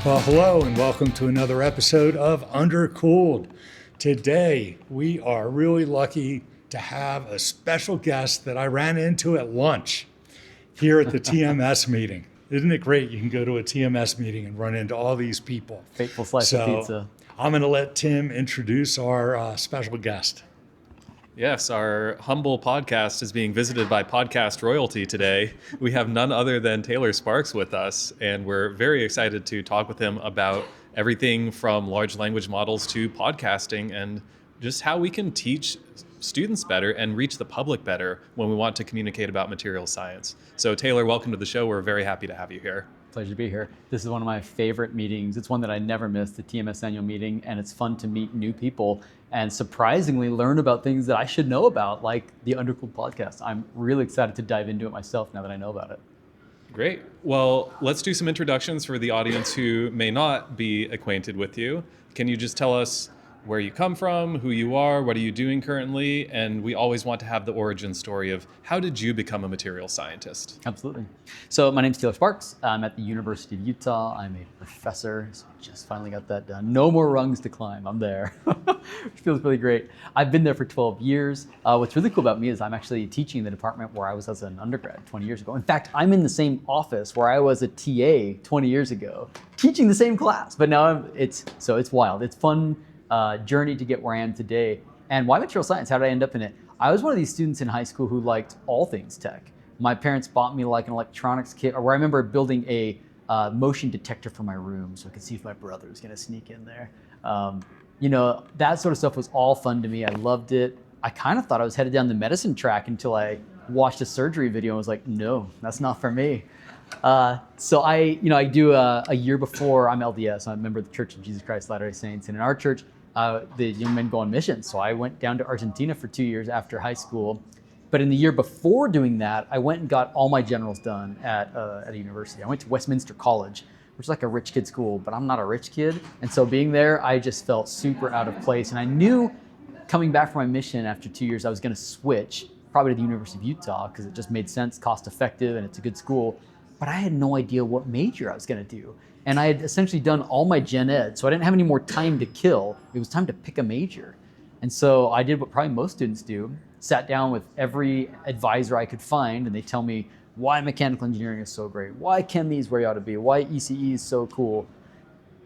Well, hello and welcome to another episode of Undercooled. Today, we are really lucky to have a special guest that I ran into at lunch here at the TMS meeting. Isn't it great? You can go to a TMS meeting and run into all these people. Fateful slice of pizza. I'm going to let Tim introduce our special guest. Yes, our humble podcast is being visited by podcast royalty today. We have none other than Taylor Sparks with us, and we're very excited to talk with him about everything from large language models to podcasting and just how we can teach students better and reach the public better when we want to communicate about material science. So Taylor, welcome to the show. We're very happy to have you here. Pleasure to be here. This is one of my favorite meetings. It's one that I never miss, the TMS annual meeting, and it's fun to meet new people and surprisingly learn about things that I should know about, like the Undercooled podcast. I'm really excited to dive into it myself now that I know about it. Great. Well, let's do some introductions for the audience who may not be acquainted with you. Can you just tell us where you come from, who you are, what are you doing currently? And we always want to have the origin story of how did you become a material scientist? Absolutely. So my name's Taylor Sparks. I'm at the University of Utah. I'm a professor, so I just finally got that done. No more rungs to climb. I'm there, which feels really great. I've been there for 12 years. What's really cool about me is I'm actually teaching in the department where I was as an undergrad 20 years ago. In fact, I'm in the same office where I was a TA 20 years ago, teaching the same class. But now it's wild. It's fun. Journey to get where I am today. And why material science? How did I end up in it? I was one of these students in high school who liked all things tech. My parents bought me like an electronics kit, or I remember building a motion detector for my room so I could see if my brother was going to sneak in there. That sort of stuff was all fun to me. I loved it. I kind of thought I was headed down the medicine track until I watched a surgery video and was like, no, that's not for me. So I do a year before I'm LDS. I'm a member of the Church of Jesus Christ Latter-day Saints, and in our church, the young men go on mission. So I went down to Argentina for 2 years after high school. But in the year before doing that, I went and got all my generals done at a university. I went to Westminster College, which is like a rich kid school, but I'm not a rich kid. And so being there, I just felt super out of place. And I knew coming back from my mission after 2 years, I was going to switch probably to the University of Utah because it just made sense, cost effective, and it's a good school. But I had no idea what major I was going to do. And I had essentially done all my gen ed, so I didn't have any more time to kill. It was time to pick a major. And so I did what probably most students do, sat down with every advisor I could find, and they tell me why mechanical engineering is so great, why chem is where you ought to be, why ECE is so cool.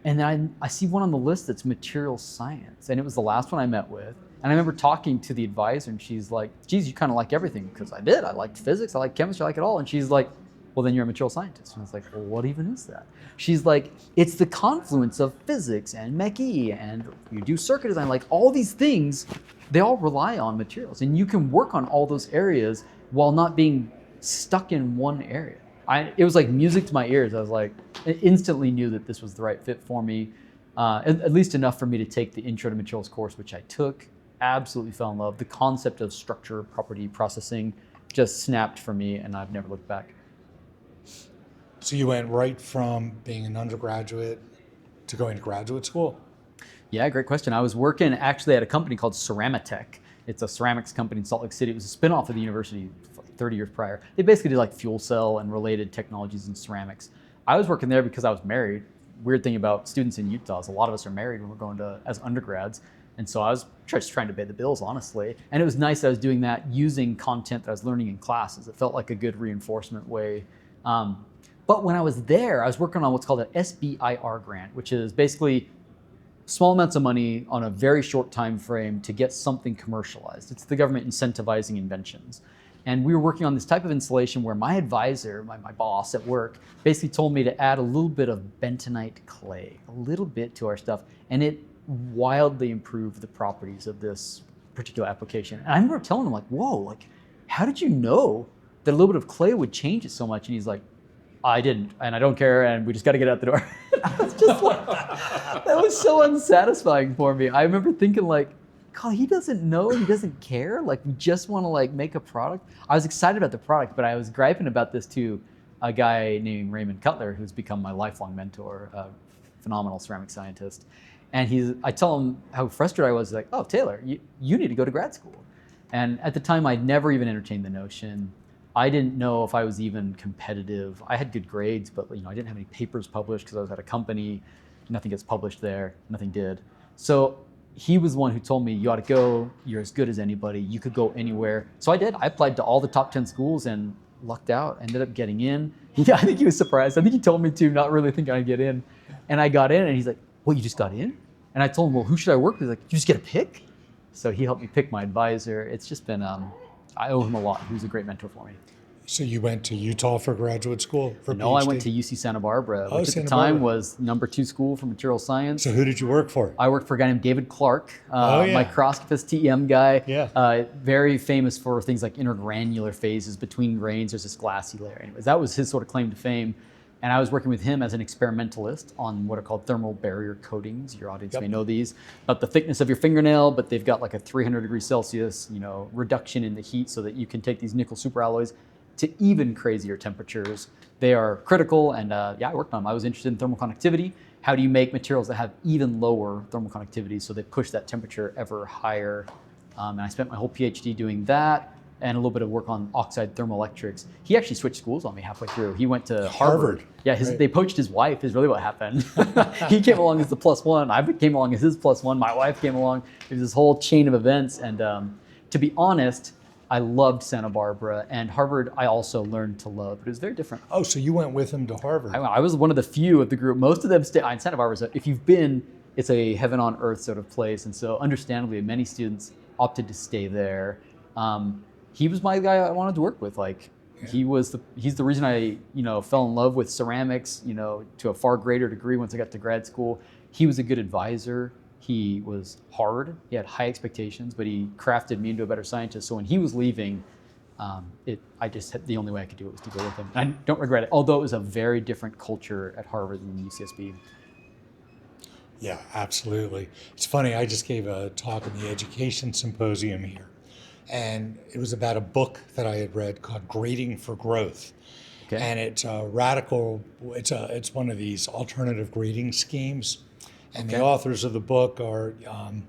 And then I see one on the list that's material science, and it was the last one I met with. And I remember talking to the advisor, and she's like, geez, you kind of like everything, because I did. I liked physics, I liked chemistry, I like it all. And she's like, well, then you're a material scientist. And I was like, well, what even is that? She's like, it's the confluence of physics and mech-e, and you do circuit design, like all these things, they all rely on materials. And you can work on all those areas while not being stuck in one area. It was like music to my ears. I was like, I instantly knew that this was the right fit for me, at least enough for me to take the Intro to Materials course, which I took, absolutely fell in love. The concept of structure, property, processing just snapped for me, and I've never looked back. So you went right from being an undergraduate to going to graduate school? Yeah, great question. I was working actually at a company called Ceramatech. It's a ceramics company in Salt Lake City. It was a spinoff of the university 30 years prior. They basically did like fuel cell and related technologies in ceramics. I was working there because I was married. Weird thing about students in Utah is a lot of us are married when we're going to as undergrads. And so I was just trying to pay the bills, honestly. And it was nice that I was doing that using content that I was learning in classes. It felt like a good reinforcement way. But when I was there, I was working on what's called an SBIR grant, which is basically small amounts of money on a very short time frame to get something commercialized. It's the government incentivizing inventions. And we were working on this type of installation where my advisor, my boss at work, basically told me to add a little bit of bentonite clay, a little bit to our stuff. And it wildly improved the properties of this particular application. And I remember telling him like, whoa, like, how did you know that a little bit of clay would change it so much? And he's like, I didn't, and I don't care, and we just got to get out the door. I was just like, that was so unsatisfying for me. I remember thinking like, God, he doesn't know, he doesn't care. Like, we just want to like make a product. I was excited about the product, but I was griping about this to a guy named Raymond Cutler, who's become my lifelong mentor, a phenomenal ceramic scientist. And I tell him how frustrated I was, like, oh, Taylor, you need to go to grad school. And at the time, I'd never even entertained the notion. I didn't know if I was even competitive. I had good grades, but I didn't have any papers published because I was at a company. Nothing gets published there. Nothing did. So he was the one who told me, you ought to go. You're as good as anybody. You could go anywhere. So I did. I applied to all the top 10 schools and lucked out. Ended up getting in. Yeah, I think he was surprised. I think he told me to, not really thinking I'd get in. And I got in, and he's like, "What, you just got in?" And I told him, "Well, who should I work with?" He's like, "You just get a pick." So he helped me pick my advisor. It's just been, I owe him a lot. He was a great mentor for me. So you went to Utah for graduate school for No, PhD? I went to UC Santa Barbara, which at Santa the time Barbara. was #2 school for material science. So who did you work for? I worked for a guy named David Clark, Yeah. microscopist, TEM guy. Yeah. Very famous for things like intergranular phases between grains. There's this glassy layer. Anyways, that was his sort of claim to fame. And I was working with him as an experimentalist on what are called thermal barrier coatings. Your audience may know these. About the thickness of your fingernail, but they've got like a 300 degrees Celsius, reduction in the heat so that you can take these nickel superalloys to even crazier temperatures. They are critical, and I worked on them. I was interested in thermal conductivity. How do you make materials that have even lower thermal conductivity so they push that temperature ever higher? And I spent my whole PhD doing that, and a little bit of work on oxide thermoelectrics. He actually switched schools on me halfway through. He went to Harvard. Yeah, Right. They poached his wife is really what happened. He came along as the +1. I came along as his +1. My wife came along. It was this whole chain of events. And to be honest, I loved Santa Barbara, and Harvard I also learned to love, but it was very different. Oh, so you went with him to Harvard? I was one of the few of the group. Most of them stay in Santa Barbara. If you've been, it's a heaven on earth sort of place. And so understandably, many students opted to stay there. He was my guy I wanted to work with. He's the reason I, fell in love with ceramics, to a far greater degree once I got to grad school. He was a good advisor. He was hard. He had high expectations, but he crafted me into a better scientist. So when he was leaving, I just had, the only way I could do it was to go with him. And I don't regret it, although it was a very different culture at Harvard than UCSB. Yeah, absolutely. It's funny, I just gave a talk in the education symposium here, and it was about a book that I had read called Grading for Growth. Okay. And it's a radical, it's one of these alternative grading schemes. And the authors of the book are,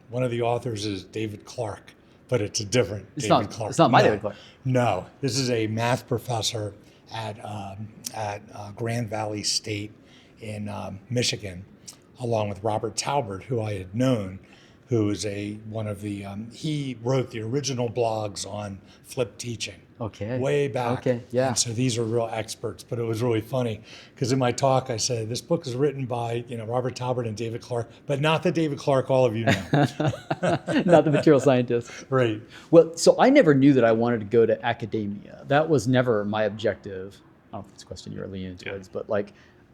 one of the authors is David Clark, but it's a different David Clark. It's not my David Clark. No, this is a math professor at Grand Valley State in Michigan, along with Robert Talbert, who I had known, who is one of the, he wrote the original blogs on flipped teaching. Okay. Way back. Okay, yeah. And so these are real experts, but it was really funny because in my talk I said, this book is written by, Robert Talbert and David Clark, but not the David Clark all of you know. Not the material scientist. Right. Well, so I never knew that I wanted to go to academia. That was never my objective. I don't know if it's a question you're leaning towards, but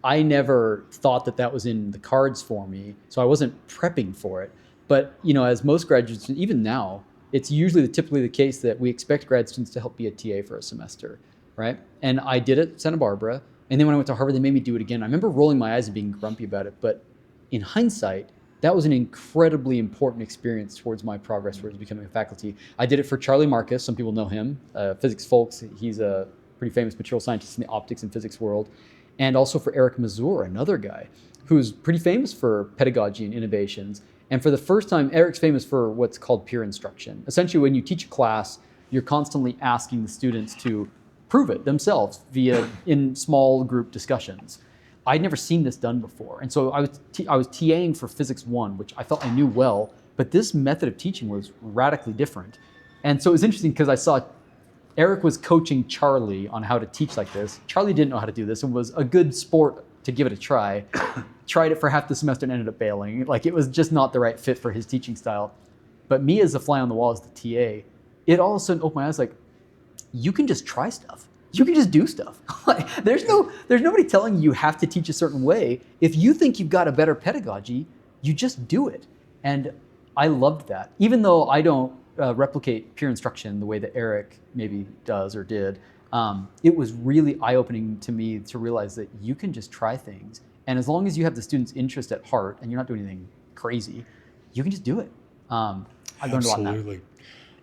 I never thought that was in the cards for me. So I wasn't prepping for it. But, as most graduates, even now, it's usually typically the case that we expect grad students to help be a TA for a semester, right? And I did it at Santa Barbara. And then when I went to Harvard, they made me do it again. I remember rolling my eyes and being grumpy about it. But in hindsight, that was an incredibly important experience towards my progress towards becoming a faculty. I did it for Charlie Marcus. Some people know him, physics folks. He's a pretty famous material scientist in the optics and physics world. And also for Eric Mazur, another guy who's pretty famous for pedagogy and innovations. And for the first time, Eric's famous for what's called peer instruction. Essentially, when you teach a class, you're constantly asking the students to prove it themselves in small group discussions. I'd never seen this done before. And so I was TAing for Physics 1, which I felt I knew well, but this method of teaching was radically different. And so it was interesting because I saw Eric was coaching Charlie on how to teach like this. Charlie didn't know how to do this and was a good sport to give it a try. Tried it for half the semester and ended up bailing. It was just not the right fit for his teaching style. But me as a fly on the wall as the TA, it all of a sudden opened my eyes you can just try stuff. You can just do stuff. There's nobody telling you have to teach a certain way. If you think you've got a better pedagogy, you just do it. And I loved that. Even though I don't replicate peer instruction the way that Eric maybe does or did, it was really eye-opening to me to realize that you can just try things. And as long as you have the student's interest at heart and you're not doing anything crazy, you can just do it. I learned a lot in that. Absolutely.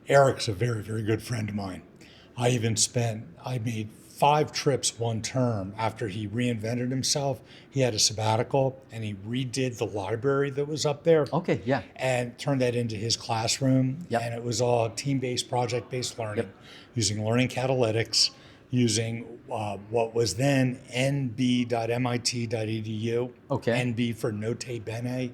Eric's a very, very good friend of mine. I made 5 trips one term after he reinvented himself. He had a sabbatical and he redid the library that was up there. Okay, yeah. And turned that into his classroom. Yep. And it was all team-based, project-based learning, Yep. using learning catalytics, using what was then nb.mit.edu, Okay. NB for Note Bene,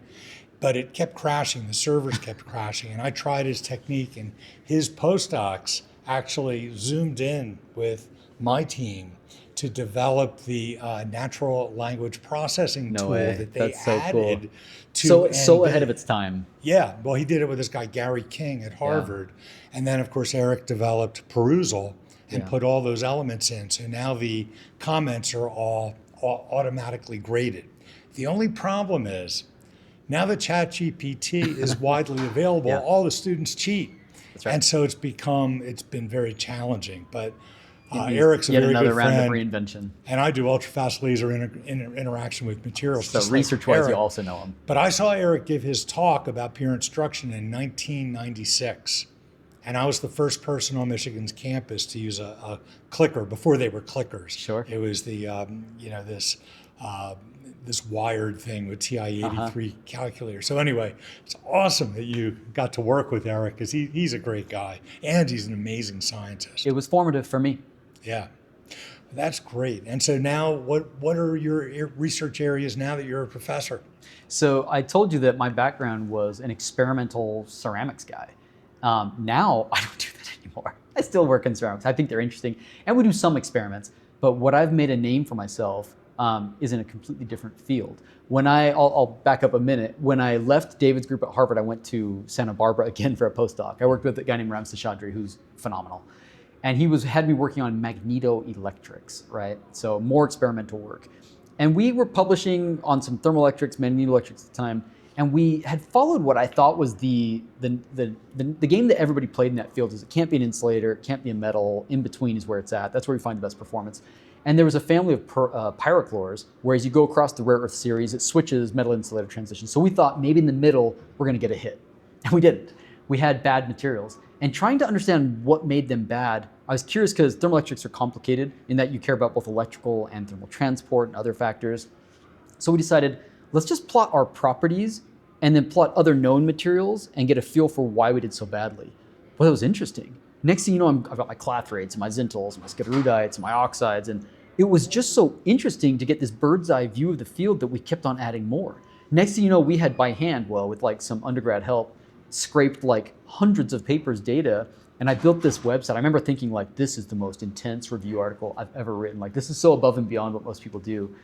but it kept crashing. The servers kept crashing, and I tried his technique, and his postdocs actually zoomed in with my team to develop the natural language processing No tool way. that they That's so cool. added to So NB. ahead of its time. Yeah, well, he did it with this guy, Gary King at Harvard. And then, of course, Eric developed Perusal and Yeah. put all those elements in. So now the comments are all automatically graded. The only problem is now that ChatGPT is widely available, Yeah. all the students cheat. That's right. And so it's been very challenging. But Eric's a Yet very another good round friend. of reinvention. And I do ultra-fast laser interaction with materials. So just like research-wise, Eric. you also know him. But I saw Eric give his talk about peer instruction in 1996. And I was the first person on Michigan's campus to use a clicker before they were clickers. Sure. It was the, this wired thing with TI-83 calculator. So anyway, it's awesome that you got to work with Eric because he's a great guy and he's an amazing scientist. It was formative for me. Yeah. That's great. And so now what are your research areas now that you're a professor? So I told you that my background was an experimental ceramics guy. Now I don't do that anymore. I still work in ceramics. I think they're interesting. And we do some experiments. But what I've made a name for myself is in a completely different field. I'll back up a minute. When I left David's group at Harvard, I went to Santa Barbara again for a postdoc. I worked with a guy named Ram Seshadri, who's phenomenal. And he had me working on magnetoelectrics, right? So more experimental work. And we were publishing on some thermoelectrics, magnetoelectrics at the time, and we had followed what I thought was the game that everybody played in that field is it can't be an insulator, it can't be a metal, in between is where it's at. That's where we find the best performance. And there was a family of pyrochlores, where as you go across the rare earth series, it switches metal insulator transition. So we thought maybe in the middle, we're gonna get a hit. And we didn't. We had bad materials. And trying to understand what made them bad, I was curious because thermoelectrics are complicated in that you care about both electrical and thermal transport and other factors. So we decided, let's just plot our properties and then plot other known materials and get a feel for why we did so badly. Well, that was interesting. Next thing you know, I've got my clathrates and my zinthals, my sclerudites, and my oxides, and it was just so interesting to get this bird's eye view of the field that we kept on adding more. Next thing you know, we had by hand, with like some undergrad help, scraped like hundreds of papers data, and I built this website. I remember thinking like, this is the most intense review article I've ever written. Like this is so above and beyond what most people do.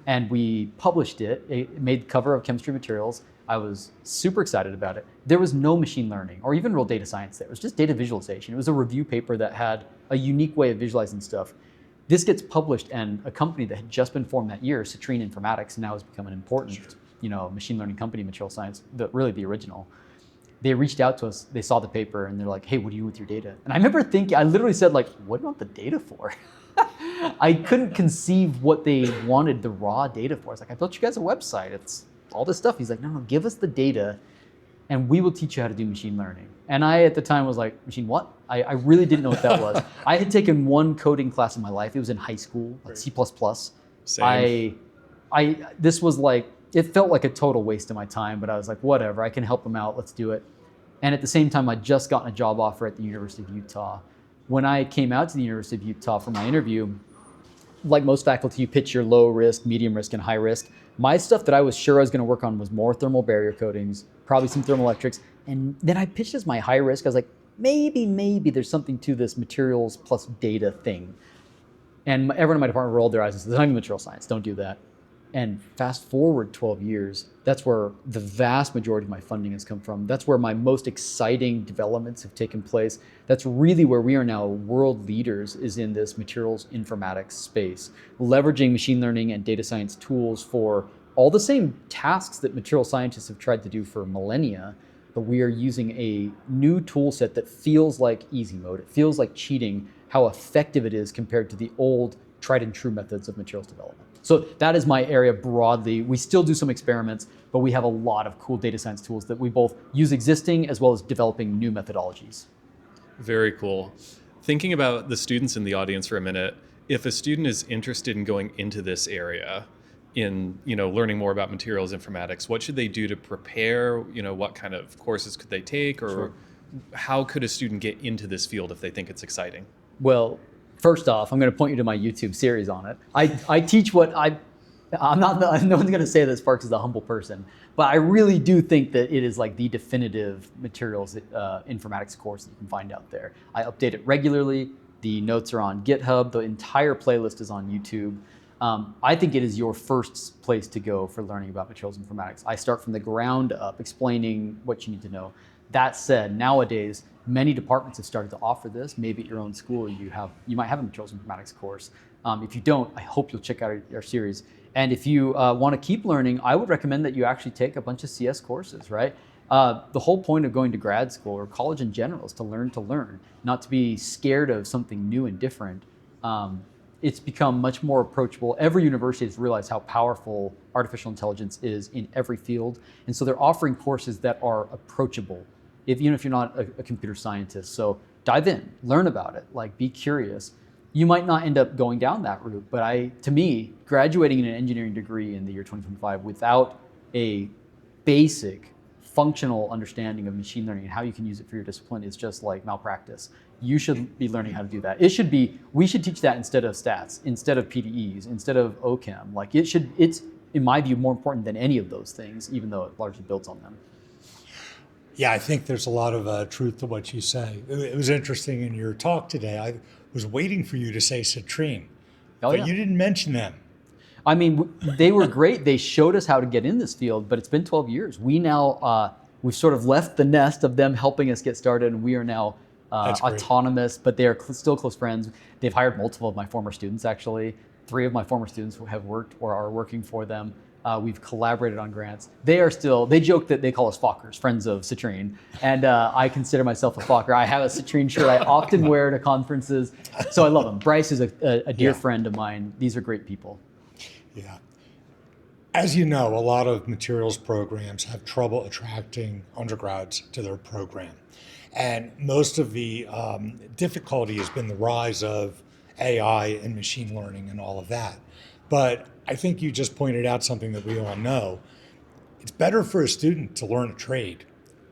And we published it. It made the cover of Chemistry Materials. I was super excited about it. There was no machine learning or even real data science there. It was just data visualization. It was a review paper that had a unique way of visualizing stuff. This gets published, and a company that had just been formed that year, Citrine Informatics, now has become an important, machine learning company in material science, really the original. They reached out to us, they saw the paper, and they're like, hey, what do you do with your data? And I remember thinking, I literally said like, what do you want the data for? I couldn't conceive what they wanted the raw data for. I was like, I built you guys a website. It's all this stuff. He's like, no, give us the data and we will teach you how to do machine learning. And I, at the time, was like, machine what? I really didn't know what that was. I had taken one coding class in my life. It was in high school, like C++. Same. This was like, it felt like a total waste of my time, but I was like, whatever, I can help them out, let's do it. And at the same time, I'd just gotten a job offer at the University of Utah. When I came out to the University of Utah for my interview, like most faculty, you pitch your low risk, medium risk, and high risk. My stuff that I was sure I was going to work on was more thermal barrier coatings, probably some thermoelectrics. And then I pitched as my high risk. I was like, maybe there's something to this materials plus data thing. And everyone in my department rolled their eyes and said, there's not even material science, don't do that. And fast forward 12 years, that's where the vast majority of my funding has come from. That's where my most exciting developments have taken place. That's really where we are now world leaders, is in this materials informatics space, leveraging machine learning and data science tools for all the same tasks that material scientists have tried to do for millennia, but we are using a new tool set that feels like easy mode. It feels like cheating, how effective it is compared to the old tried and true methods of materials development. So that is my area broadly. We still do some experiments, but we have a lot of cool data science tools that we both use existing as well as developing new methodologies. Very cool. Thinking about the students in the audience for a minute, if a student is interested in going into this area, in learning more about materials informatics, what should they do to prepare? What kind of courses could they take, or Sure. How could a student get into this field if they think it's exciting? Well, First off, I'm going to point you to my YouTube series on it. I teach I'm not, no one's going to say that Sparks is a humble person, but I really do think that it is like the definitive materials informatics course that you can find out there. I update it regularly. The notes are on GitHub. The entire playlist is on YouTube. I think it is your first place to go for learning about materials informatics. I start from the ground up explaining what you need to know. That said, nowadays, many departments have started to offer this. Maybe at your own school, you might have a materials informatics course. If you don't, I hope you'll check out our series. And if you want to keep learning, I would recommend that you actually take a bunch of CS courses, right? The whole point of going to grad school or college in general is to learn, not to be scared of something new and different. It's become much more approachable. Every university has realized how powerful artificial intelligence is in every field. And so they're offering courses that are approachable, even if you're not a computer scientist. So dive in, learn about it, like be curious. You might not end up going down that route, but to me, graduating in an engineering degree in the year 2025 without a basic functional understanding of machine learning and how you can use it for your discipline is just like malpractice. You should be learning how to do that. We should teach that instead of stats, instead of PDEs, instead of OChem. Like it's, in my view, more important than any of those things, even though it largely builds on them. Yeah, I think there's a lot of truth to what you say. It was interesting in your talk today. I was waiting for you to say citrine, but you didn't mention them. I mean, they were great. They showed us how to get in this field, but it's been 12 years. We've sort of left the nest of them helping us get started, and we are now autonomous, but they are still close friends. They've hired multiple of my former students, actually. 3 of my former students have worked or are working for them. We've collaborated on grants. They joke that they call us Fockers, friends of citrine. And I consider myself a Focker. I have a citrine shirt I often wear to conferences. So I love them. Bryce is a dear friend of mine. These are great people. Yeah. As you know, a lot of materials programs have trouble attracting undergrads to their program. And most of the difficulty has been the rise of AI and machine learning and all of that. But I think you just pointed out something that we all know. It's better for a student to learn a trade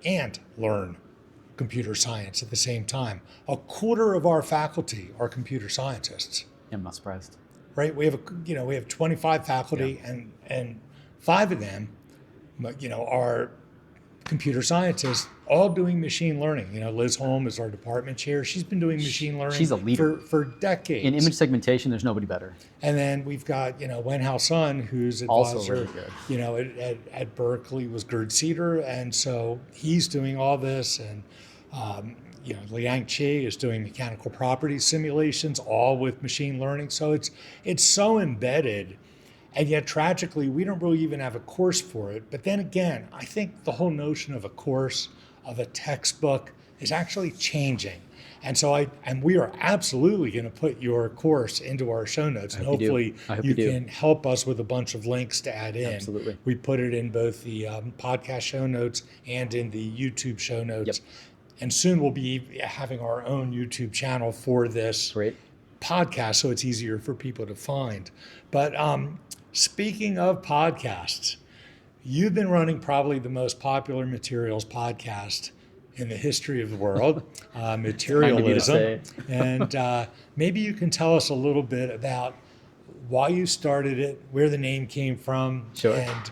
and learn computer science at the same time. A quarter of our faculty are computer scientists. I'm not surprised. Right? We have 25 faculty, and 5 of them, are computer scientists, all doing machine learning. Liz Holm is our department chair. She's been doing machine learning. She's a leader for decades. In image segmentation, there's nobody better. And then we've got, Wen Hao Sun, who's also advisor, really good. at Berkeley was Gerd Cedar, and so he's doing all this, and Liang Qi is doing mechanical properties simulations, all with machine learning. So it's so embedded. And yet, tragically, we don't really even have a course for it. But then again, I think the whole notion of a course, of a textbook, is actually changing. And so we are absolutely going to put your course into our show notes. And hopefully you can help us with a bunch of links to add in. Absolutely. We put it in both the podcast show notes and in the YouTube show notes. Yep. And soon we'll be having our own YouTube channel for this podcast, so it's easier for people to find. But speaking of podcasts, you've been running probably the most popular materials podcast in the history of the world, Materialism. And maybe you can tell us a little bit about why you started it, where the name came from, and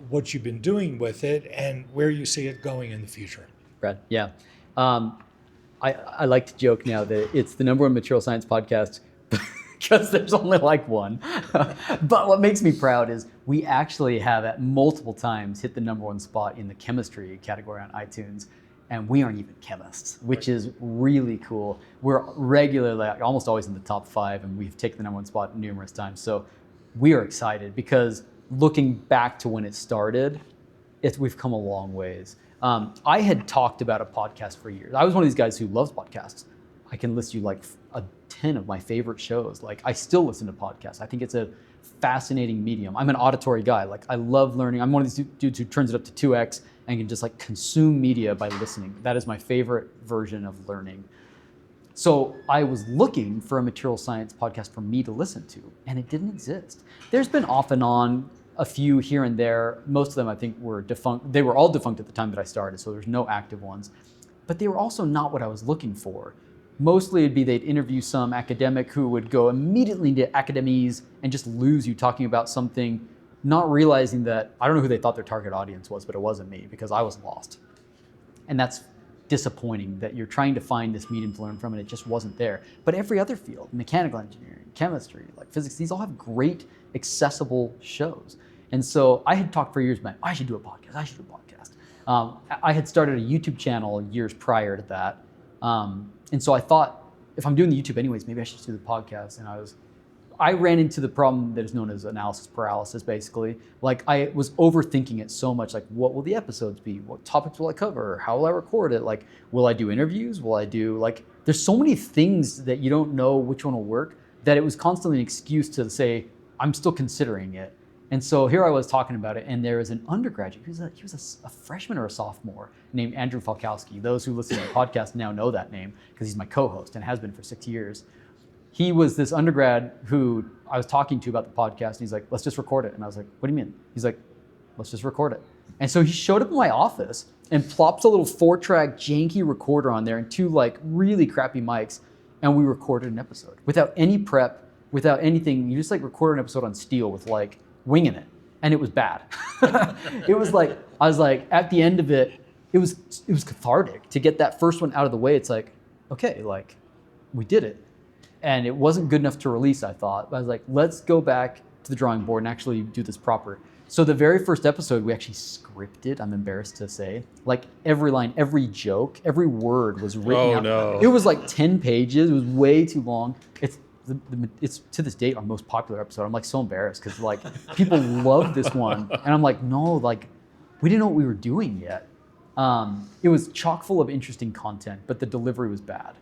what you've been doing with it, and where you see it going in the future. Brad, yeah. I like to joke now that it's the #1 material science podcast because there's only like one. But what makes me proud is we actually have at multiple times hit the #1 spot in the chemistry category on iTunes. And we aren't even chemists, which is really cool. We're regularly, almost always in the top 5, and we've taken the #1 spot numerous times. So we are excited because looking back to when it started, we've come a long ways. I had talked about a podcast for years. I was one of these guys who loves podcasts. I can list you like 10 of my favorite shows. Like I still listen to podcasts. I think it's a fascinating medium. I'm an auditory guy. Like I love learning. I'm one of these dudes who turns it up to 2x and can just like consume media by listening. That is my favorite version of learning. So I was looking for a material science podcast for me to listen to, and it didn't exist. There's been off and on a few here and there. Most of them I think were defunct. They were all defunct at the time that I started, so there's no active ones. But they were also not what I was looking for. mostly it'd be they'd interview some academic who would go immediately into academies and just lose you talking about something, not realizing that, I don't know who they thought their target audience was, but it wasn't me because I was lost. And that's disappointing that you're trying to find this medium to learn from and it just wasn't there. But every other field, mechanical engineering, chemistry, like physics, these all have great accessible shows. And so I had talked for years about, I should do a podcast, I should do a podcast. I had started a YouTube channel years prior to that. And so I thought, if I'm doing the YouTube anyways, maybe I should do the podcast. And I ran into the problem that is known as analysis paralysis, basically. Like I was overthinking it so much, like what will the episodes be? What topics will I cover? How will I record it? Like, will I do interviews? Will I do like, there's so many things that you don't know which one will work that it was constantly an excuse to say, I'm still considering it. And so here I was talking about it, and there was an undergraduate, he was a freshman or a sophomore, named Andrew Falkowski. Those who listen to the podcast now know that name because he's my co-host and has been for 6 years. He was this undergrad who I was talking to about the podcast, and he's like, let's just record it. And I was like, what do you mean? He's like, let's just record it. And so he showed up in my office and plopped a little 4-track janky recorder on there and 2 like really crappy mics, and we recorded an episode without any prep, without anything. You just like record an episode on steel with like winging it, and it was bad. It was like, I was like, at the end of it, it was cathartic to get that first one out of the way. It's like, okay, like we did it. And it wasn't good enough to release, I thought. But I was like, let's go back to the drawing board and actually do this proper. So the very first episode, we actually scripted, I'm embarrassed to say. Like every line, every joke, every word was written out. No. It was like 10 pages. It was way too long. It's to this date our most popular episode. I'm like so embarrassed because like people love this one. And I'm like, no, like we didn't know what we were doing yet. It was chock full of interesting content, but the delivery was bad.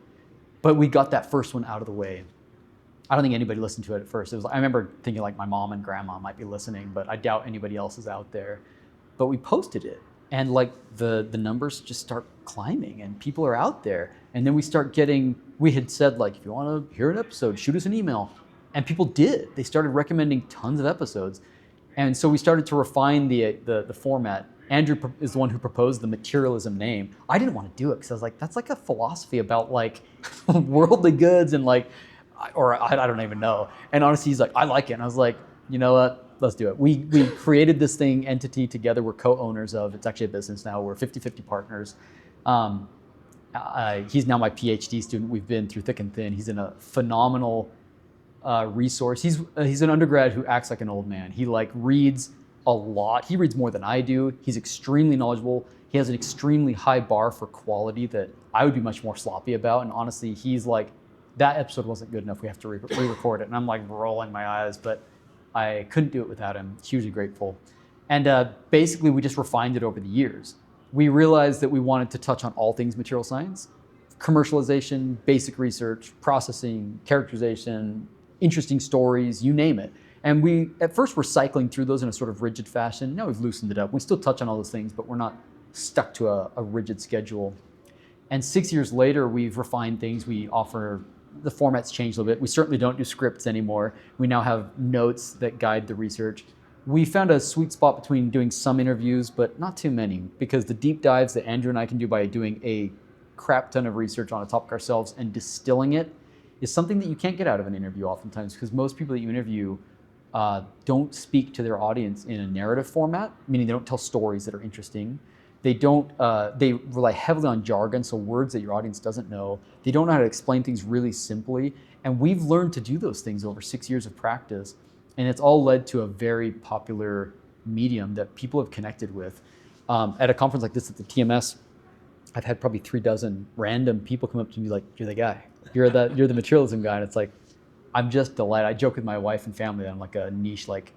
But we got that first one out of the way. I don't think anybody listened to it at first. I remember thinking like my mom and grandma might be listening, but I doubt anybody else is out there. But we posted it, and like the numbers just start climbing, and people are out there. And then we start getting, we had said like, if you want to hear an episode, shoot us an email. And people did. They started recommending tons of episodes. And so we started to refine the format. Andrew is the one who proposed the Materialism name. I didn't want to do it because I was like, that's like a philosophy about like worldly goods and like, or I don't even know. And honestly, he's like, I like it. And I was like, you know what? Let's do it. We created this entity together. We're co-owners of. It's actually a business now. We're 50-50 partners. He's now my PhD student. We've been through thick and thin. He's in a phenomenal resource. He's an undergrad who acts like an old man. He like reads a lot. He reads more than I do. He's extremely knowledgeable. He has an extremely high bar for quality that I would be much more sloppy about. And honestly, he's like, that episode wasn't good enough. We have to re-record it. And I'm like rolling my eyes, but I couldn't do it without him. Hugely grateful. And basically, we just refined it over the years. We realized that we wanted to touch on all things material science: commercialization, basic research, processing, characterization, interesting stories, you name it. And we, at first, were cycling through those in a sort of rigid fashion. Now we've loosened it up. We still touch on all those things, but we're not stuck to a rigid schedule. And 6 years later, we've refined things. We offer, the format's changed a little bit. We certainly don't do scripts anymore. We now have notes that guide the research. We found a sweet spot between doing some interviews, but not too many, because the deep dives that Andrew and I can do by doing a crap ton of research on a topic ourselves and distilling it is something that you can't get out of an interview oftentimes, because most people that you interview don't speak to their audience in a narrative format, meaning they don't tell stories that are interesting. They rely heavily on jargon, so words that your audience doesn't know. They don't know how to explain things really simply. And we've learned to do those things over 6 years of practice. And it's all led to a very popular medium that people have connected with. At a conference like this at the TMS, I've had probably 36 random people come up to me like, you're the guy. You're the materialism guy. And it's like, I'm just delighted. I joke with my wife and family that I'm like a niche, like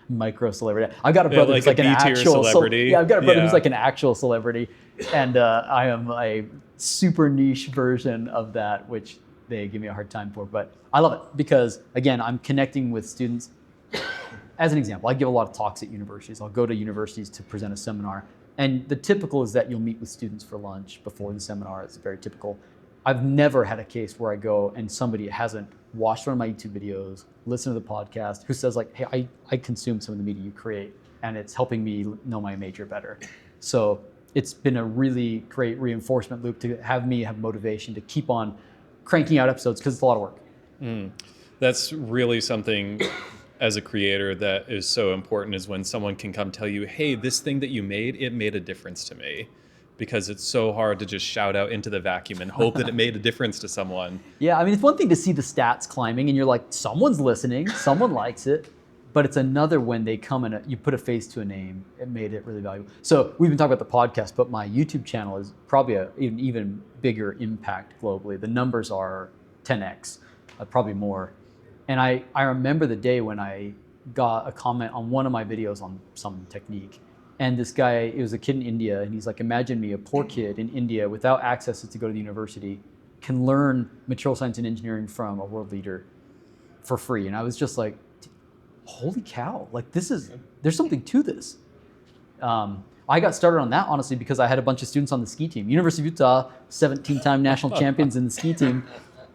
micro celebrity. I've got a brother who's like an actual celebrity. I've got a brother who's like an actual celebrity, and I am a super niche version of that, which they give me a hard time for. But I love it because, again, I'm connecting with students. As an example, I give a lot of talks at universities. I'll go to universities to present a seminar, and the typical is that you'll meet with students for lunch before the seminar. It's very typical. I've never had a case where I go and somebody hasn't watched one of my YouTube videos, listened to the podcast, who says like, hey, I consume some of the media you create, and it's helping me know my major better. So it's been a really great reinforcement loop to have me have motivation to keep on cranking out episodes because it's a lot of work. That's really something as a creator that is so important, is when someone can come tell you, hey, this thing that you made, it made a difference to me. Because it's so hard to just shout out into the vacuum and hope that it made a difference to someone. Yeah, I mean, it's one thing to see the stats climbing and you're like, someone's listening, someone likes it. But it's another when they come and you put a face to a name, it made it really valuable. So we've been talking about the podcast, but my YouTube channel is probably an even bigger impact globally. The numbers are 10x, probably more. And I remember the day when I got a comment on one of my videos on some technique. And this guy, it was a kid in India, and he's like, imagine me, a poor kid in India without access to go to the university, can learn material science and engineering from a world leader for free. And I was just like, holy cow, like there's something to this. I got started on that, honestly, because I had a bunch of students on the ski team. University of Utah, 17-time national champions in the ski team.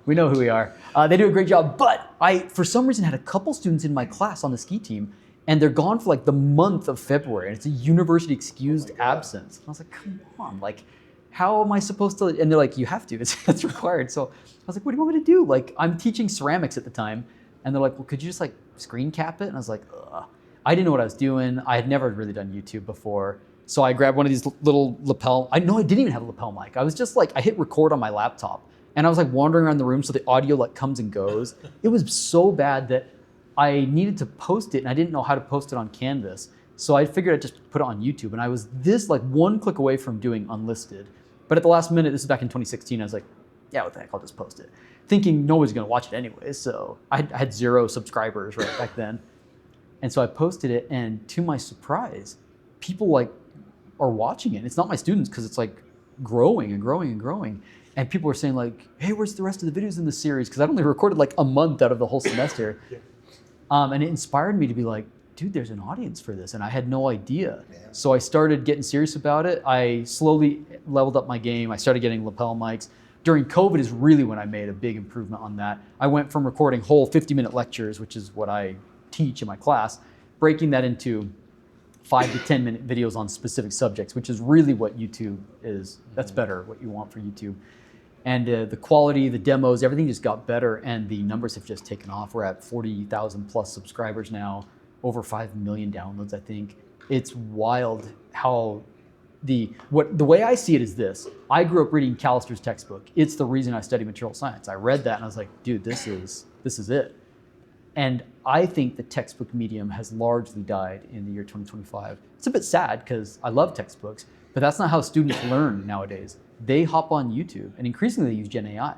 We know who we are. They do a great job. But I, for some reason, had a couple students in my class on the ski team, and they're gone for like the month of February, and it's a university excused absence. And I was like, come on, like, how am I supposed to? And they're like, you have to, it's required. So I was like, what do you want me to do? Like, I'm teaching ceramics at the time, and they're like, well, could you just like screen cap it? And I was like, ugh. I didn't know what I was doing. I had never really done YouTube before. So I grabbed one of these little lapel, I didn't even have a lapel mic. I was just like, I hit record on my laptop, and I was like wandering around the room so the audio like comes and goes. It was so bad that I needed to post it, and I didn't know how to post it on Canvas. So I figured I'd just put it on YouTube, and I was this like one click away from doing unlisted. But at the last minute, this is back in 2016, I was like, yeah, what the heck, I'll just post it. Thinking nobody's gonna watch it anyway. So I had 0 subscribers right back then. And so I posted it, and to my surprise, people like are watching it. It's not my students, because it's like growing and growing and growing. And people were saying like, hey, where's the rest of the videos in this series? Because I'd only recorded like a month out of the whole semester. Yeah. And it inspired me to be like, dude, there's an audience for this. And I had no idea. Yeah. So I started getting serious about it. I slowly leveled up my game. I started getting lapel mics. During COVID is really when I made a big improvement on that. I went from recording whole 50-minute lectures, which is what I teach in my class, breaking that into 5 to 10-minute videos on specific subjects, which is really what YouTube is. That's better, what you want for YouTube. And the quality, the demos, everything just got better, and the numbers have just taken off. We're at 40,000 plus subscribers now, over 5 million downloads, I think. It's wild how the way I see it is this. I grew up reading Callister's textbook. It's the reason I study material science. I read that and I was like, dude, this is it. And I think the textbook medium has largely died in the year 2025. It's a bit sad because I love textbooks, but that's not how students learn nowadays. They hop on YouTube, and increasingly they use Gen AI.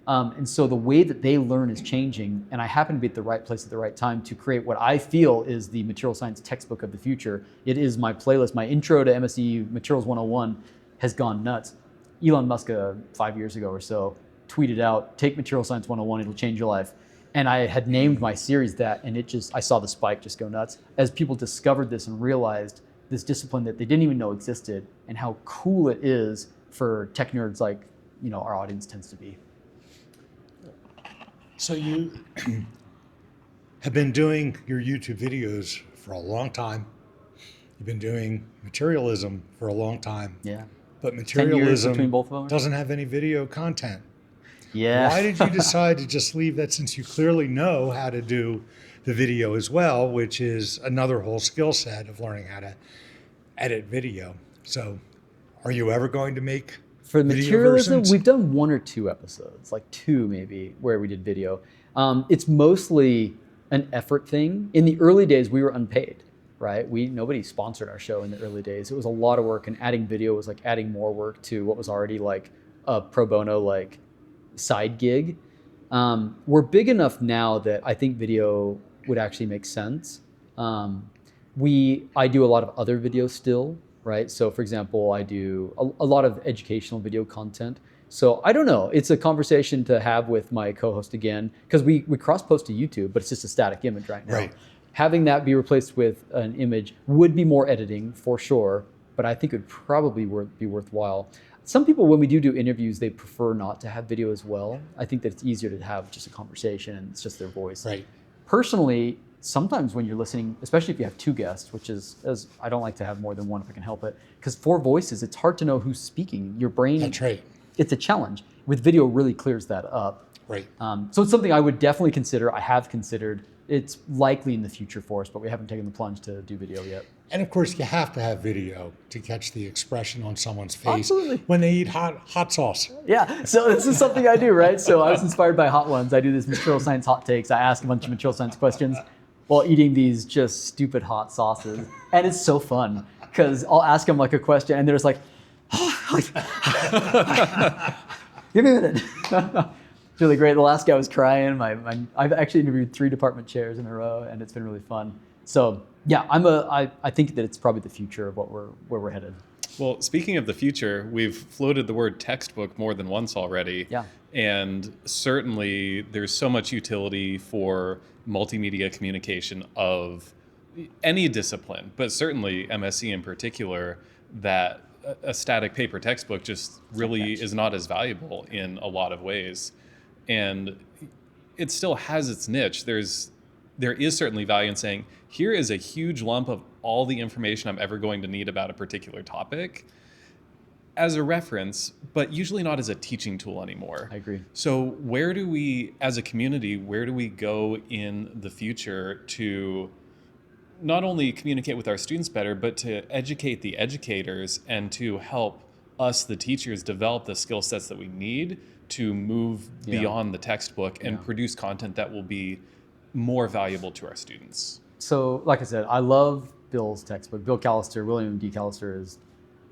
And so the way that they learn is changing, and I happen to be at the right place at the right time to create what I feel is the material science textbook of the future. It is my playlist. My intro to MSE Materials 101 has gone nuts. Elon Musk 5 years ago or so tweeted out, take Material Science 101, it'll change your life. And I had named my series that, and I saw the spike just go nuts as people discovered this and realized this discipline that they didn't even know existed, and how cool it is for tech nerds like our audience tends to be. So you have been doing your YouTube videos for a long time. You've been doing Materialism for a long time. Yeah. But Materialism between both of them? doesn't have any video content. Yeah. Why did you decide to just leave that, since you clearly know how to do the video as well, which is another whole skill set of learning how to edit video? So are you ever going to make For video Materialism, versions? we've done 1 or 2 episodes, like 2 maybe, where we did video. It's mostly an effort thing. In the early days, we were unpaid, right? Nobody sponsored our show in the early days. It was a lot of work, and adding video was like adding more work to what was already like a pro bono like side gig. We're big enough now that I think video would actually make sense. I do a lot of other videos still, right? So for example, I do a lot of educational video content. So I don't know, it's a conversation to have with my co-host again, because we cross-post to YouTube, but it's just a static image right now. Right. Having that be replaced with an image would be more editing for sure, but I think it would probably be worthwhile. Some people, when we do interviews, they prefer not to have video as well. I think that it's easier to have just a conversation and it's just their voice. Right. Personally, sometimes when you're listening, especially if you have 2 guests, which is, as I don't like to have more than 1 if I can help it, because 4 voices, it's hard to know who's speaking. Your brain That's right. it's a challenge. With video, really clears that up. Right. So it's something I would definitely consider. I have considered. It's likely in the future for us, but we haven't taken the plunge to do video yet. And of course, you have to have video to catch the expression on someone's face Absolutely. when they eat hot sauce. Yeah, so this is something I do, right? So I was inspired by Hot Ones. I do this material science hot takes. I ask a bunch of material science questions while eating these just stupid hot sauces. And it's so fun because I'll ask them like a question and they're just like, give me a minute. It's really great. The last guy was crying. I've actually interviewed 3 department chairs in a row and it's been really fun. So yeah, I think that it's probably the future of where we're headed. Well, speaking of the future, we've floated the word textbook more than once already. Yeah. And certainly there's so much utility for multimedia communication of any discipline, but certainly MSc in particular, that a static paper textbook just really is not as valuable in a lot of ways. And it still has its niche. There is certainly value in saying, here is a huge lump of all the information I'm ever going to need about a particular topic as a reference, but usually not as a teaching tool anymore. I agree. So where do we, as a community, where do we go in the future to not only communicate with our students better, but to educate the educators and to help us, the teachers, develop the skill sets that we need to move beyond the textbook and produce content that will be more valuable to our students? So, like I said, I love Bill's textbook. Bill Callister, William D. Callister, is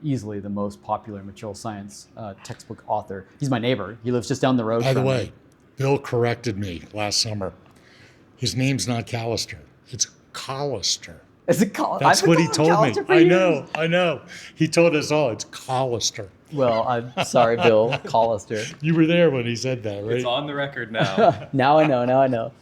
easily the most popular material science textbook author. He's my neighbor. He lives just down the road By the from way, me. Bill corrected me last summer. His name's not Callister. It's Collister. Is it Callister? That's what he told me. I know. He told us all. It's Collister. Well, I'm sorry, Bill Callister. You were there when he said that, right? It's on the record now. Now I know.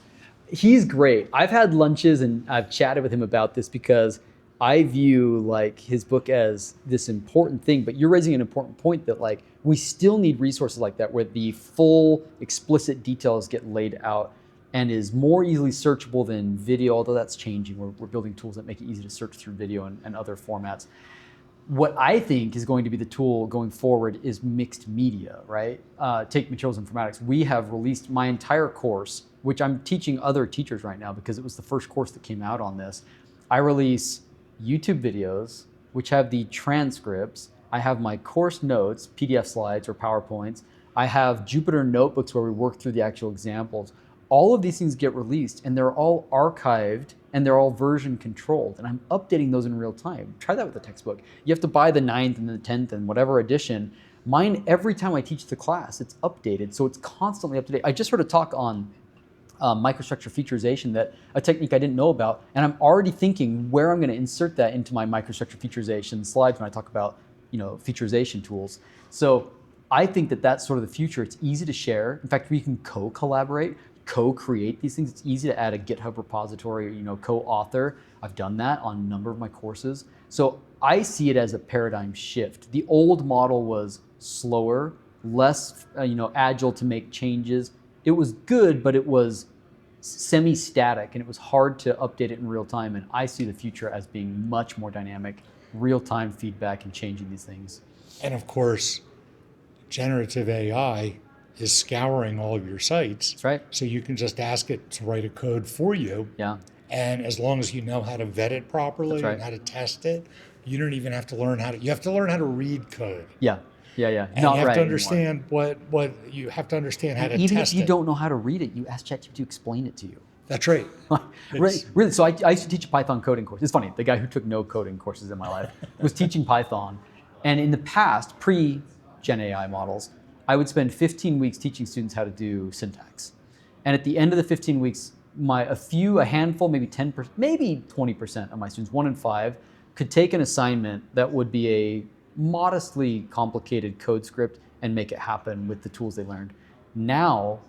He's great. I've had lunches and I've chatted with him about this because I view like his book as this important thing, but you're raising an important point that like we still need resources like that where the full explicit details get laid out and is more easily searchable than video, although that's changing. We're building tools that make it easy to search through video and other formats. What I think is going to be the tool going forward is mixed media, right? Take materials informatics. We have released my entire course, which I'm teaching other teachers right now because it was the first course that came out on this. I release YouTube videos, which have the transcripts. I have my course notes, PDF slides or PowerPoints. I have Jupyter notebooks where we work through the actual examples. All of these things get released and they're all archived and they're all version controlled. And I'm updating those in real time. Try that with the textbook. You have to buy the 9th and the 10th and whatever edition. Mine, every time I teach the class, it's updated. So it's constantly up to date. I just heard a talk on microstructure featurization, that a technique I didn't know about, and I'm already thinking where I'm going to insert that into my microstructure featurization slides when I talk about, featurization tools. So I think that that's sort of the future. It's easy to share. In fact, we can co-collaborate, co-create these things. It's easy to add a GitHub repository, co-author. I've done that on a number of my courses. So I see it as a paradigm shift. The old model was slower, less, agile to make changes. It was good, but it was semi-static and it was hard to update it in real time. And I see the future as being much more dynamic, real-time feedback and changing these things. And of course, generative AI is scouring all of your sites. That's right. So you can just ask it to write a code for you. Yeah. And as long as you know how to vet it properly and how to test it, you don't even have to learn you have to learn how to read code. Yeah. And Not you have right to understand anymore. what you have to understand how to Even test if you it. don't know how to read it, you ask ChatGPT to explain it to you. That's right. Really. So I used to teach a Python coding course. It's funny. The guy who took no coding courses in my life was teaching Python. And in the past, pre-Gen AI models, I would spend 15 weeks teaching students how to do syntax. And at the end of the 15 weeks, a handful, maybe 10%, maybe 20% of my students, 1 in 5, could take an assignment that would be a modestly complicated code script and make it happen with the tools they learned. Now,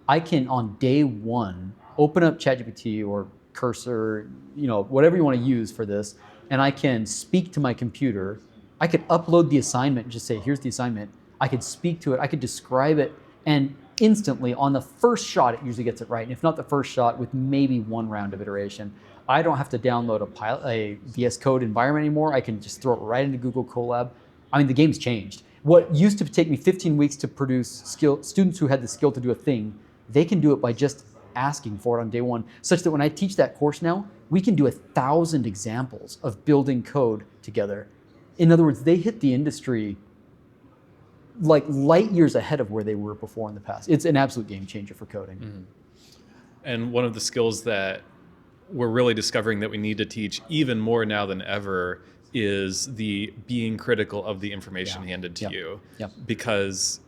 I can, on day 1, open up ChatGPT or Cursor, whatever you want to use for this, and I can speak to my computer. I could upload the assignment and just say, here's the assignment. I could speak to it, I could describe it, and instantly, on the first shot, it usually gets it right. And if not the first shot, with maybe 1 round of iteration, I don't have to download a VS Code environment anymore. I can just throw it right into Google Colab. I mean, the game's changed. What used to take me 15 weeks to produce students who had the skill to do a thing, they can do it by just asking for it on day one, such that when I teach that course now, we can do 1,000 examples of building code together. In other words, they hit the industry like light years ahead of where they were before in the past. It's an absolute game changer for coding. Mm-hmm. And one of the skills that we're really discovering that we need to teach even more now than ever is the being critical of the information handed to you. Because,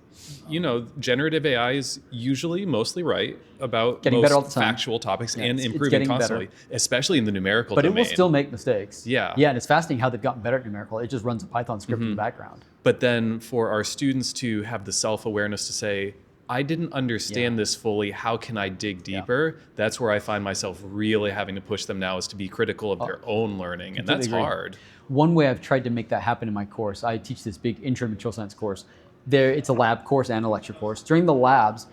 generative AI is usually mostly right about getting most better all the time. Factual topics and it's improving constantly, especially in the numerical but domain. But it will still make mistakes. Yeah, and it's fascinating how they've gotten better at numerical. It just runs a Python script in the background. But then for our students to have the self-awareness to say, I didn't understand this fully. How can I dig deeper? That's where I find myself really having to push them now, is to be critical of their own learning. And that's hard. One way I've tried to make that happen in my course, I teach this big intro to material science course. It's a lab course and a lecture course. During the labs,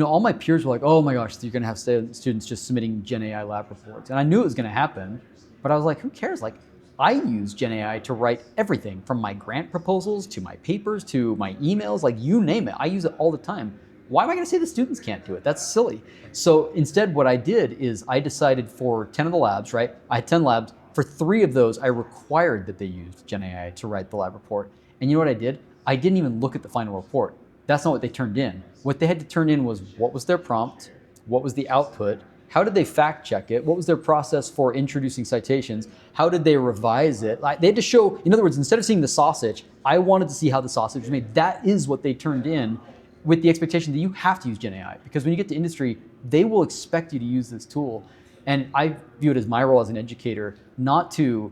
all my peers were like, oh my gosh, you're going to have students just submitting Gen AI lab reports. And I knew it was going to happen, but I was like, who cares? Like, I use Gen AI to write everything from my grant proposals to my papers to my emails, like you name it. I use it all the time. Why am I going to say the students can't do it? That's silly. So instead, what I did is I decided for 10 of the labs, right? I had 10 labs. For 3 of those, I required that they used Gen AI to write the lab report. And you know what I did? I didn't even look at the final report. That's not what they turned in. What they had to turn in was, what was their prompt? What was the output? How did they fact check it? What was their process for introducing citations? How did they revise it? They had to show, in other words, instead of seeing the sausage, I wanted to see how the sausage was made. That is what they turned in, with the expectation that you have to use Gen AI, because when you get to industry, they will expect you to use this tool. And I view it as my role as an educator, not to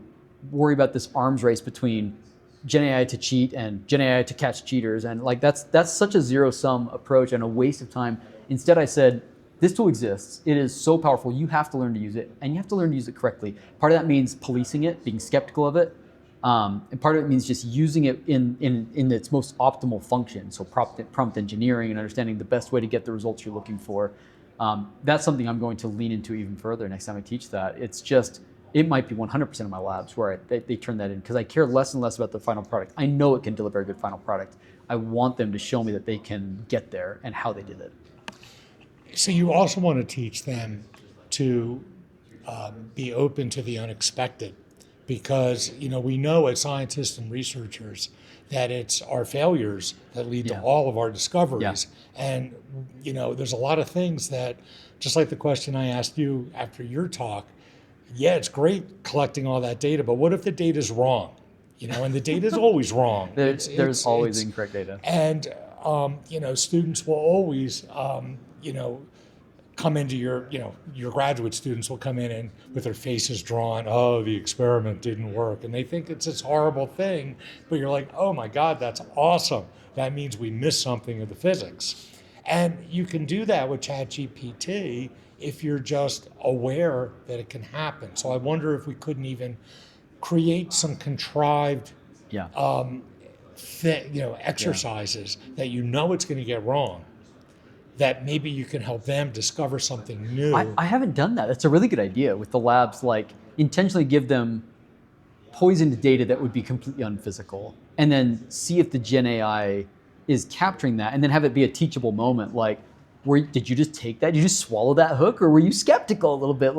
worry about this arms race between Gen AI to cheat and Gen AI to catch cheaters. And that's such a zero-sum approach and a waste of time. Instead, I said, this tool exists. It is so powerful. You have to learn to use it, and you have to learn to use it correctly. Part of that means policing it, being skeptical of it. And part of it means just using it in its most optimal function. So prompt engineering and understanding the best way to get the results you're looking for. That's something I'm going to lean into even further next time I teach that. It might be 100% of my labs where they turn that in, because I care less and less about the final product. I know it can deliver a good final product. I want them to show me that they can get there and how they did it. So you also want to teach them to be open to the unexpected. Because, we know as scientists and researchers that it's our failures that lead to all of our discoveries. And, there's a lot of things that, just like the question I asked you after your talk, it's great collecting all that data, but what if the data is wrong? And the data is always wrong. There's always incorrect data. And, students will always, come into your graduate students will come in and with their faces drawn, oh, the experiment didn't work. And they think it's this horrible thing, but you're like, oh my God, that's awesome. That means we missed something of the physics. And you can do that with ChatGPT if you're just aware that it can happen. So I wonder if we couldn't even create some contrived exercises that it's going to get wrong, that maybe you can help them discover something new. I haven't done that. That's a really good idea with the labs, intentionally give them poisoned data that would be completely unphysical, and then see if the Gen AI is capturing that, and then have it be a teachable moment. Did you just take that? Did you just swallow that hook? Or were you skeptical a little bit?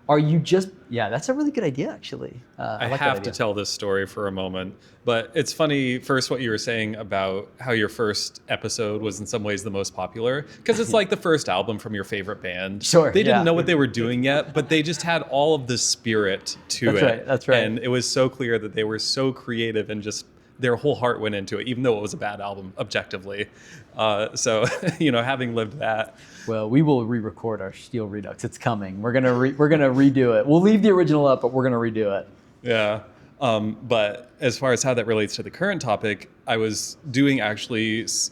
Are you just, that's a really good idea, actually. I have to tell this story for a moment, but it's funny, first, what you were saying about how your first episode was in some ways the most popular, because it's like the first album from your favorite band. Sure. They didn't know what they were doing yet, but they just had all of the spirit to it. That's right. And it was so clear that they were so creative and just their whole heart went into it, even though it was a bad album objectively. So, having lived that. Well, we will re-record our Steel Redux. It's coming. We're gonna redo it. We'll leave the original up, but we're gonna redo it. Yeah. But as far as how that relates to the current topic, I was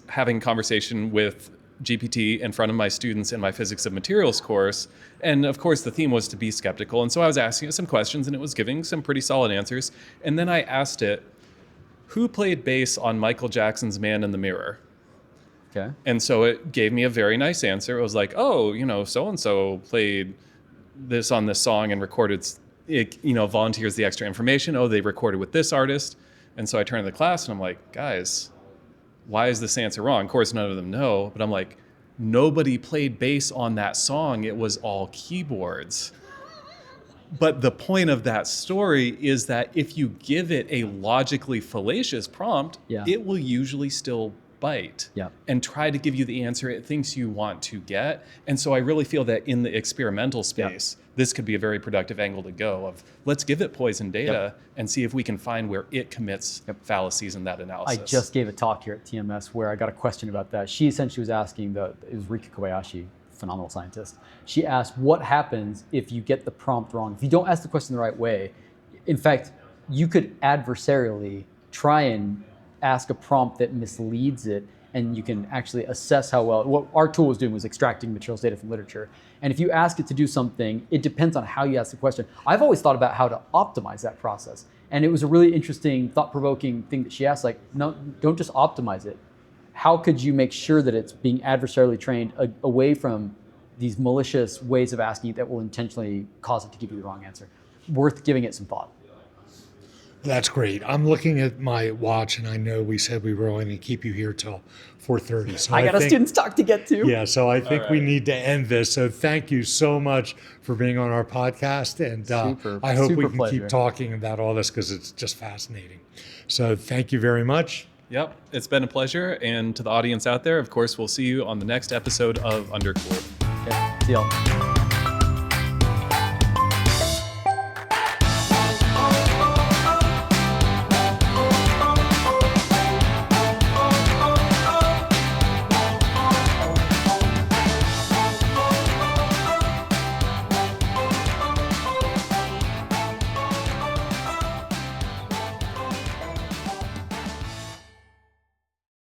having conversation with GPT in front of my students in my Physics of Materials course. And of course, the theme was to be skeptical. And so I was asking it some questions, and it was giving some pretty solid answers. And then I asked it, who played bass on Michael Jackson's Man in the Mirror? Okay. And so it gave me a very nice answer. It was like, oh, so-and-so played this on this song and recorded, volunteers the extra information. Oh, they recorded with this artist. And so I turn to the class and I'm like, guys, why is this answer wrong? Of course, none of them know, but I'm like, nobody played bass on that song. It was all keyboards. But the point of that story is that if you give it a logically fallacious prompt, it will usually still bite and try to give you the answer it thinks you want to get. And so I really feel that in the experimental space, this could be a very productive angle to go of let's give it poison data and see if we can find where it commits fallacies in that analysis. I just gave a talk here at TMS where I got a question about that. She essentially was asking, it was Rika Kobayashi, phenomenal scientist. She asked, what happens if you get the prompt wrong? If you don't ask the question the right way, in fact, you could adversarially try and ask a prompt that misleads it, and you can actually assess how well. What our tool was doing was extracting materials data from literature. And if you ask it to do something, it depends on how you ask the question. I've always thought about how to optimize that process. And it was a really interesting, thought-provoking thing that she asked, like, no, don't just optimize it. How could you make sure that it's being adversarially trained away from these malicious ways of asking it that will intentionally cause it to give you the wrong answer? Worth giving it some thought. That's great. I'm looking at my watch, and I know we said we were only going to keep you here till 4:30. So I got a student's talk to get to. Yeah, so I think we need to end this. So thank you so much for being on our podcast, and I hope we can keep talking about all this because it's just fascinating. So thank you very much. Yep, it's been a pleasure. And to the audience out there, of course, we'll see you on the next episode of Undercooled. Okay, see y'all.